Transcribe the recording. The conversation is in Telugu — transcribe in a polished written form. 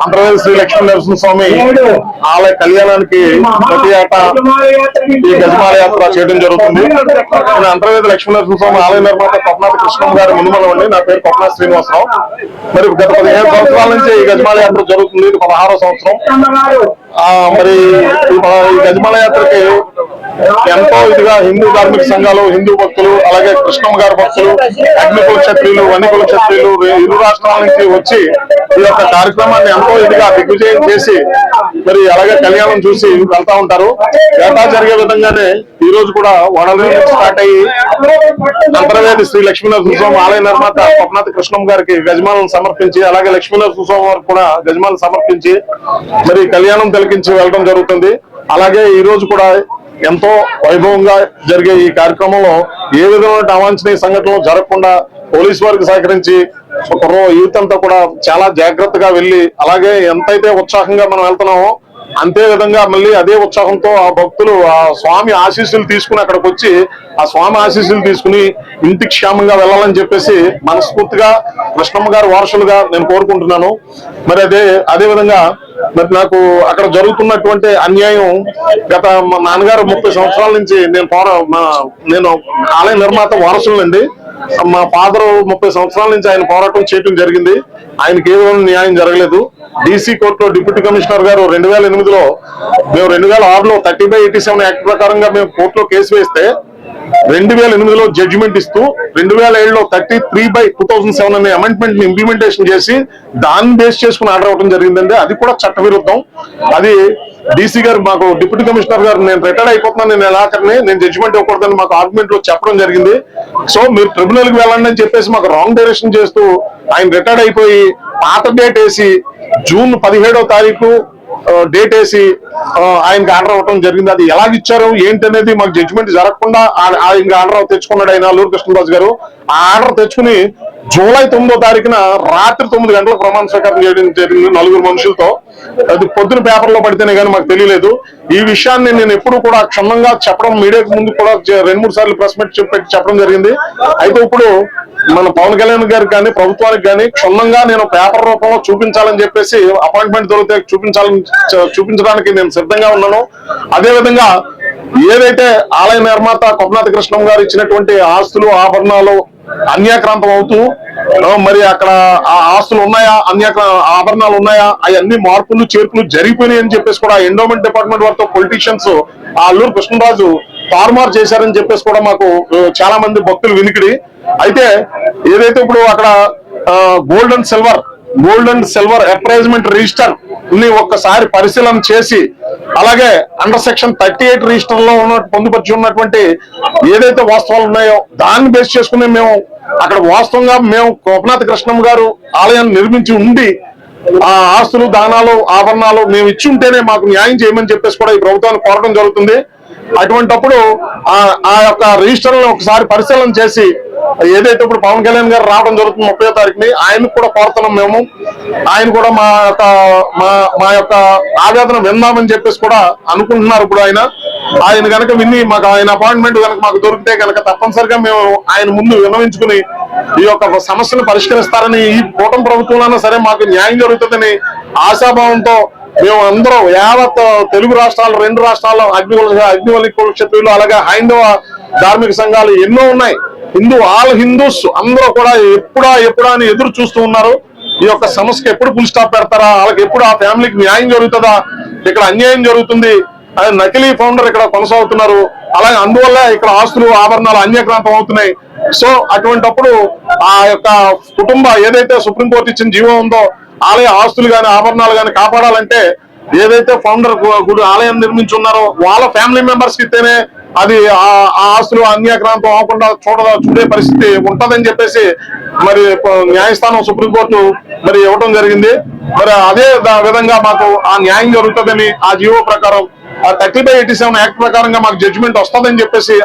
అంతర్వేది శ్రీ లక్ష్మీ నరసింహస్వామి ఆలయ కళ్యాణానికి ప్రతి ఏటా ఈ గజమాల యాత్ర చేయడం జరుగుతుంది. నేను అంతర్వేది లక్ష్మీ నరసింహస్వామి ఆలయ నిర్మాత కొప్పనాథ కృష్ణం గారి మునుమలం అండి. నా పేరు కొప్పనాథ శ్రీనివాసరావు. మరి గత 15 సంవత్సరాల నుంచి ఈ గజమాల యాత్ర జరుగుతుంది. ఇది 16వ సంవత్సరం. మరి ఈ గజమాల యాత్రకి ఎంతో ఇదిగా హిందూ ధార్మిక సంఘాలు, హిందూ భక్తులు, అలాగే కృష్ణమ్మ గారి భక్తులు, అగ్నికుల క్షత్రియులు, వన్నికుల క్షత్రియులు ఇరు రాష్ట్రాల నుంచి వచ్చి ఈ యొక్క కార్యక్రమాన్ని ఎంతో ఇదిగా దిగ్విజయం చేసి మరి అలాగే కళ్యాణం చూసి వెళ్తా ఉంటారు. ఏటా జరిగే విధంగానే ఈ రోజు కూడా వడల స్టార్ట్ అయ్యి అంతర్వేది శ్రీ లక్ష్మీ నరసింహస్వామి ఆలయ నిర్మాత కొప్పనాథ కృష్ణం గారికి గజమాలను సమర్పించి, అలాగే లక్ష్మీ నరసింహస్వామి వారికి కూడా గజమాలను సమర్పించి మరి కళ్యాణం తిలకించి వెళ్ళడం జరుగుతుంది. అలాగే ఈ రోజు కూడా ఎంతో వైభవంగా జరిగే ఈ కార్యక్రమంలో ఏ విధమైన అవాంఛనీయ సంఘటనలు జరగకుండా పోలీసు వారికి సహకరించి యూత్ అంతా కూడా చాలా జాగ్రత్తగా వెళ్లి, అలాగే ఎంతైతే ఉత్సాహంగా మనం వెళ్తున్నామో అంతే విధంగా మళ్ళీ అదే ఉత్సాహంతో ఆ భక్తులు ఆ స్వామి ఆశీస్సులు తీసుకుని అక్కడికి వచ్చి ఆ స్వామి ఆశీస్సులు తీసుకుని ఇంటికి క్షేమంగా వెళ్ళాలని చెప్పేసి మనస్ఫూర్తిగా కృష్ణమ్మ గారి వారసులుగా నేను కోరుకుంటున్నాను. మరి అదే విధంగా మరి నాకు అక్కడ జరుగుతున్నటువంటి అన్యాయం గత మా నాన్నగారు 30 సంవత్సరాల నుంచి నేను ఆలయ నిర్మాత వారసులండి. మా ఫాదర్ 30 సంవత్సరాల నుంచి ఆయన పోరాటం చేయడం జరిగింది. ఆయనకి ఏ న్యాయం జరగలేదు. డీసీ కోర్టులో డిప్యూటీ కమిషనర్ గారు 2008లో మేము 2006లో 30/87 యాక్ట్ ప్రకారంగా మేము కోర్టులో కేసు వేస్తే 2008లో జడ్జిమెంట్ ఇస్తూ 2007లో 33/2007 అనే అమెండ్మెంట్ ని ఇంప్లిమెంటేషన్ చేసి దాన్ని బేస్ చేసుకుని ఆర్డర్ అవ్వడం జరిగిందండి. అది కూడా చట్టవిరుద్ధం. అది డీసీ గారు మాకు డిప్యూటీ కమిషనర్ గారు నేను రిటైర్డ్ అయిపోతున్నాను, నేను నెలాఖరిని నేను జడ్జిమెంట్ ఇవ్వకూడదని మాకు ఆర్గ్యుమెంట్ లో చెప్పడం జరిగింది. సో మీరు ట్రిబ్యునల్ కి వెళ్ళండి అని చెప్పేసి మాకు రాంగ్ డైరెక్షన్ చేస్తూ ఆయన రిటైర్డ్ అయిపోయి పాత డేట్ వేసి జూన్ 17వ తారీఖు డేట్ వేసి ఆయనకి ఆర్డర్ అవ్వడం జరిగింది. అది ఎలాగిచ్చారు ఏంటి అనేది మాకు జడ్జిమెంట్ జరగకుండా ఆయనకి ఆర్డర్ తెచ్చుకున్నాడు ఆయన అల్లూరు కృష్ణరాజు గారు. ఆ ఆర్డర్ తెచ్చుకుని జూలై 9వ తారీఖున రాత్రి 9 గంటలకు ప్రమాణ స్వీకారం చేయడం జరిగింది 4 మనుషులతో. అది పొద్దున పేపర్లో పడితేనే కానీ మాకు తెలియలేదు. ఈ విషయాన్ని నేను ఎప్పుడు కూడా క్షుణ్ణంగా చెప్పడం, మీడియాకు ముందు కూడా 2-3 సార్లు ప్రెస్ మీట్ చెప్పడం జరిగింది. అయితే ఇప్పుడు మన పవన్ కళ్యాణ్ గారికి కానీ ప్రభుత్వానికి కానీ క్షుణ్ణంగా నేను పేపర్ రూపంలో చూపించాలని చెప్పేసి అపాయింట్మెంట్ దొరికితే చూపించడానికి నేను సిద్ధంగా ఉన్నాను. అదే విధంగా ఏదైతే ఆలయ నిర్మాత కొప్పనాథ కృష్ణం గారు ఇచ్చినటువంటి ఆస్తులు ఆభరణాలు అన్యాక్రాంతం అవుతూ మరి అక్కడ ఆ ఆస్తులు ఉన్నాయా, ఆభరణాలు ఉన్నాయా, అవన్నీ మార్పులు చేర్పులు జరిగిపోయినాయి అని చెప్పేసి కూడా ఎండోమెంట్ డిపార్ట్మెంట్ వారితో పొలిటీషియన్స్ ఆ అల్లూరు కృష్ణరాజు తారుమారు చేశారని చెప్పేసి కూడా మాకు చాలా మంది భక్తులు వినికిడి. అయితే ఏదైతే ఇప్పుడు అక్కడ గోల్డ్ అండ్ సిల్వర్ అప్రైజ్మెంట్ రిజిస్టర్ ని ఒక్కసారి పరిశీలన చేసి, అలాగే అండర్ సెక్షన్ 38 రిజిస్టర్ లో పొందుపరిచి ఉన్నటువంటి ఏదైతే వాస్తవాలు ఉన్నాయో దాన్ని బేస్ చేసుకుని మేము అక్కడ వాస్తవంగా మేము కొప్పనాథ కృష్ణం గారు ఆలయాన్ని నిర్మించి ఉండి ఆ ఆస్తులు దానాలు ఆభరణాలు మేము ఇచ్చి ఉంటేనే మాకు న్యాయం చేయమని చెప్పేసి కూడా ఈ ప్రభుత్వాన్ని కోరడం జరుగుతుంది. అటువంటప్పుడు ఆ యొక్క రిజిస్టర్లను ఒకసారి పరిశీలన చేసి ఏదైతే ఇప్పుడు పవన్ కళ్యాణ్ గారు రావడం జరుగుతుంది 30వ తారీఖుని, ఆయనకు కూడా కోరుతున్నాం మేము. ఆయన కూడా మా యొక్క ఆవేదన విందామని చెప్పేసి కూడా అనుకుంటున్నారు. ఇప్పుడు ఆయన కనుక విని మాకు ఆయన అపాయింట్మెంట్ కనుక మాకు దొరికితే కనుక తప్పనిసరిగా మేము ఆయన ముందు విన్నవించుకుని ఈ యొక్క సమస్యను పరిష్కరిస్తారని, ఈ కూటమి ప్రభుత్వంలోనే సరే మాకు న్యాయం జరుగుతుందని ఆశాభావంతో మేము అందరం యావత్ తెలుగు రాష్ట్రాలు 2 రాష్ట్రాల్లో అగ్నివల్లి కుల క్షత్రియులు, అలాగే హైందవ ధార్మిక సంఘాలు ఎన్నో ఉన్నాయి. ఆల్ హిందూస్ అందరూ కూడా ఎప్పుడా అని ఎదురు చూస్తూ ఉన్నారు. ఈ యొక్క సమస్యకి ఎప్పుడు ఫుల్ స్టాప్ పెడతారా, వాళ్ళకి ఎప్పుడు ఆ ఫ్యామిలీకి న్యాయం జరుగుతుందా, ఇక్కడ అన్యాయం జరుగుతుంది, నకిలీ ఫౌండర్ ఇక్కడ కొనసాగుతున్నారు, అలాగే అందువల్ల ఇక్కడ ఆస్తులు ఆభరణాలు అన్యక్రాంతం అవుతున్నాయి. సో అటువంటిప్పుడు ఆ యొక్క కుటుంబ ఏదైతే సుప్రీంకోర్టు ఇచ్చిన జీవో ఉందో ఆలయ ఆస్తులు గాని ఆభరణాలు గాని కాపాడాలంటే ఏదైతే ఫౌండర్ ఆలయం నిర్మించి ఉన్నారో వాళ్ళ ఫ్యామిలీ మెంబర్స్ కి ఇస్తేనే అది ఆ ఆస్తులు అన్యాక్రాంతం అవ్వకుండా చూడే పరిస్థితి ఉంటదని చెప్పేసి మరి న్యాయస్థానం సుప్రీంకోర్టు మరి ఇవ్వడం జరిగింది. మరి అదే విధంగా మాకు ఆ న్యాయం జరుగుతుందని ఆ జీవో ప్రకారం 30/87 యాక్ట్ ప్రకారంగా మాకు జడ్జిమెంట్ వస్తుందని చెప్పేసి